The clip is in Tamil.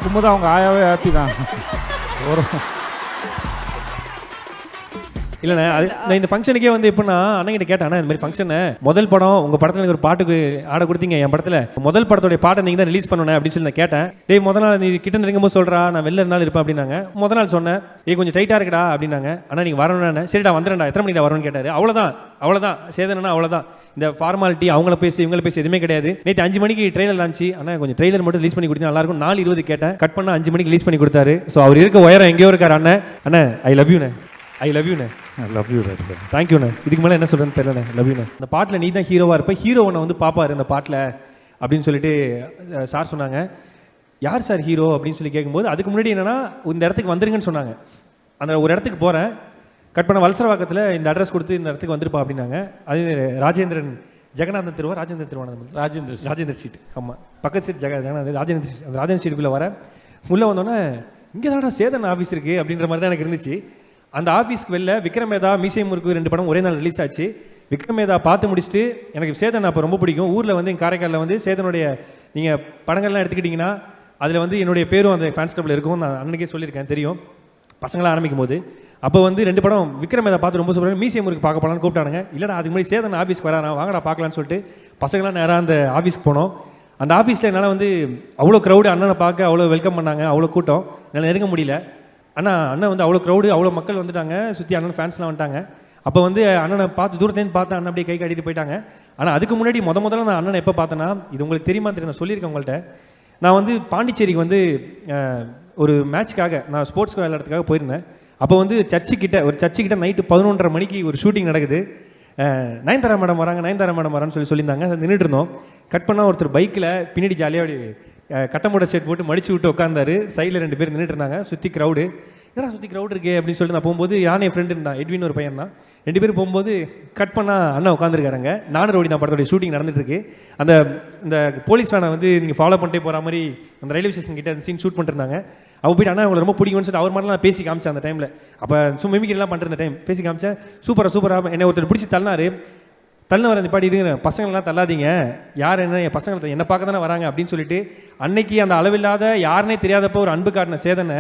கும்பது அவங்க ஆயாவே ஹாப்பி தான். ஒரு இல்லைண்ணே, அது நான் இந்த ஃபங்க்ஷனுக்கே வந்து எப்படின்னா அண்ணங்கிட்ட கேட்டேன், இந்த மாதிரி ஃபங்க்ஷனை முதல் படம் உங்கள் படத்தில் எனக்கு ஒரு பாட்டுக்கு ஆட கொடுத்தீங்க, என் படத்தில் முதல் படத்தோடைய பாட்டை நீங்கள் தான் ரிலீஸ் பண்ணணும் அப்படின்னு சொல்லி நான் கேட்டேன். டேய் முதல் நாள் நீ கிட்ட இருக்கும்போது சொல்கிறா நான் வெளில இருந்தாலும் இருப்பேன் அப்படின்னாங்க. முதல் நாள் சொன்னேன், கொஞ்சம் டைட்டாக இருக்குடா அப்படின்னாங்க. ஆனால் நீங்கள் வரணும்னு சரிடா வந்துடும்டா, எத்தனை மணிக்கு வரணும்னு கேட்டார். அவ்வளோதான் சேதனா, அவ்வளோதான். இந்த ஃபார்மாலிட்டி அவங்கள பேசி இவங்கள பேசி எதுவுமே கிடையாது. நேற்று 5 மணிக்கு ட்ரெயிலர் லான்ச்சு, ஆனால் கொஞ்சம் ட்ரெயிலர் மட்டும் ரிலீஸ் பண்ணி கொடுத்தா நல்லாயிருக்கும். 4:20 கேட்டேன், கட் பண்ணால் 5 மணிக்கு ரிலீஸ் பண்ணி கொடுத்தாரு. ஸோ அவர் இருக்க உயரம் எங்கேயோ இருக்கார். அண்ணே ஐ லவ் யூண்ணே. Love you. தேங்க்யூண்ணே. இதுக்கு மேலே என்ன சொல்கிறேன்னு தெரியலண்ணே. லவ் யூண்ணே. இந்த பாட்டில் நீ தான் ஹீரோவாக இருப்ப, ஹீரோ ஒன்று வந்து பார்ப்பார் இந்த பாட்டில் அப்படின்னு சொல்லிட்டு சார் சொன்னாங்க. யார் சார் ஹீரோ அப்படின்னு சொல்லி கேட்கும்போது அதுக்கு முன்னாடி என்னென்னா இந்த இடத்துக்கு வந்துருங்கன்னு சொன்னாங்க. அந்த ஒரு இடத்துக்கு போகிறேன், கட் பண்ண வலசரவாக்கத்தில் இந்த அட்ரஸ் கொடுத்து இந்த இடத்துக்கு வந்துருப்பா அப்படின்னாங்க. அது ராஜேந்திரன் ஜெகநாதன் திருவா, ராஜேந்திர சீட். ஆமாம், பக்கத்து சீட் ஜெகநாதன் ராஜேந்திர சீட். அந்த ராஜேந்திர சீட்டுக்குள்ளே வரேன். உள்ளே வந்தோன்னே இங்கே தானடா சேதன் ஆஃபீஸ் இருக்குது அப்படின்ற மாதிரி தான் எனக்கு இருந்துச்சு. அந்த ஆஃபீஸ்க்கு வெளில விக்ரமேதா மீசையம் முறுக்கு 2 படம் ஒரே நாள் ரிலீஸ் ஆச்சு. விக்ரமேதா பார்த்து முடிச்சுட்டு எனக்கு சேதன் அப்போ ரொம்ப பிடிக்கும். ஊரில் வந்து எங்கள் காரைக்காலில் வந்து சேதனுடைய நீங்கள் படங்கள்லாம் எடுத்துக்கிட்டிங்கன்னா அதில் வந்து என்னுடைய பேரும் அந்த ஃபேன்ஸ் கிளப்பில் இருக்கும். நான் அன்றைக்கே சொல்லியிருக்கேன், தெரியும் பசங்களாம் ஆரம்பிக்கும் போது. அப்போ வந்து 2 படம் விக்ரமேதா பார்த்து ரொம்ப சூப்பராக மீசையம் முறுக்கு பார்க்க போகலான்னு கூப்பிட்டானுங்க. இல்லைடா அதுக்கு முன்னாடி சேதன் ஆஃபீஸ்க்கு வரா, வாங்கடா பார்க்கலான்னு சொல்லிட்டு பசங்களாம் நேராக அந்த ஆஃபீஸ்க்கு போனோம். அந்த ஆஃபீஸில் என்னால் வந்து அவ்வளோ க்ரௌடு, அண்ணனை பார்க்க அவ்வளோ வெல்கம் பண்ணாங்க, அவ்வளோ கூட்டம், என்னால் நெருங்க முடியல. அண்ணன் வந்து அவ்வளோ க்ரௌடு, அவ்வளோ மக்கள் வந்துட்டாங்க, சுற்றி அண்ணன் ஃபேன்ஸ்லாம் வந்துட்டாங்க. அப்போ வந்து அண்ணனை பார்த்து தூரத்துலேருந்து பார்த்தேன், அண்ணன் அப்படியே கை காட்டிட்டு போயிட்டாங்க. ஆனால் அதுக்கு முன்னாடி முதல்ல நான் அண்ணனை எப்போ பார்த்தேன்னா, இது உங்களுக்கு தெரியுமா தெரியும், நான் சொல்லியிருக்கேன் உங்கள்கிட்ட. நான் வந்து பாண்டிச்சேரிக்கு வந்து ஒரு மேட்ச்க்காக நான் ஸ்போர்ட்ஸ்க்கு விளையாடுறதுக்காக போயிருந்தேன். அப்போ வந்து ஒரு சர்ச்சுக்கிட்ட நைட்டு 11:30 மணிக்கு ஒரு ஷூட்டிங் நடக்குது. நயன்தாரா மேடம் வரான்னு சொல்லியிருந்தாங்க. நின்றுட்டு இருந்தோம். கட் பண்ணால் ஒருத்தர் பைக்கில் பின்னாடி ஜாலியாக கட்டமோட ஷர்ட் போட்டு மடிச்சு விட்டு உட்காந்தாரு. சைடில் 2 பேர் நின்றுட்டு இருந்தாங்க. சுற்றி க்ரௌடு இருக்கே அப்படின்னு சொல்லிட்டு நான் போகும்போது என் ஃப்ரெண்டு இருந்தான், எட்வின் ஒரு பையன் தான். 2 பேரும் போகும்போது கட் பண்ணால் அண்ணா உட்காந்துருக்காருங்க. நானும் ரவுடி தான் படத்தோடைய ஷூட்டிங் நடந்துட்டு இருக்கு. இந்த போலீஸ் வேனை வந்து நீங்கள் ஃபாலோ பண்ணிட்டே போகிற மாதிரி அந்த ரயில்வே ஸ்டேஷன் கிட்ட அந்த சீன் ஷூட் பண்ணிருந்தாங்க. அவள் போய்ட்டு அண்ணா அவங்களை ரொம்ப பிடிக்கும்னு சொல்லிட்டு அவர் மாதிரிலாம் பேசி காமிச்சேன் அந்த டைமில். அப்போ மிமிக்ரிலாம் பண்ணுற டைம் பேசி காமிச்சேன். சூப்பராக என்னை ஒருத்தர் பிடிச்சி தள்ளின வர அந்த பாடி இருங்க, பசங்கள்லாம் தள்ளாதீங்க, யார் என்ன என் பசங்களை என்னை பார்க்க தானே வராங்க அப்படின்னு சொல்லிட்டு அன்னைக்கு அந்த அளவில்லாத யாருன்னே தெரியாதப்போ ஒரு அன்பு காட்டின சேதனை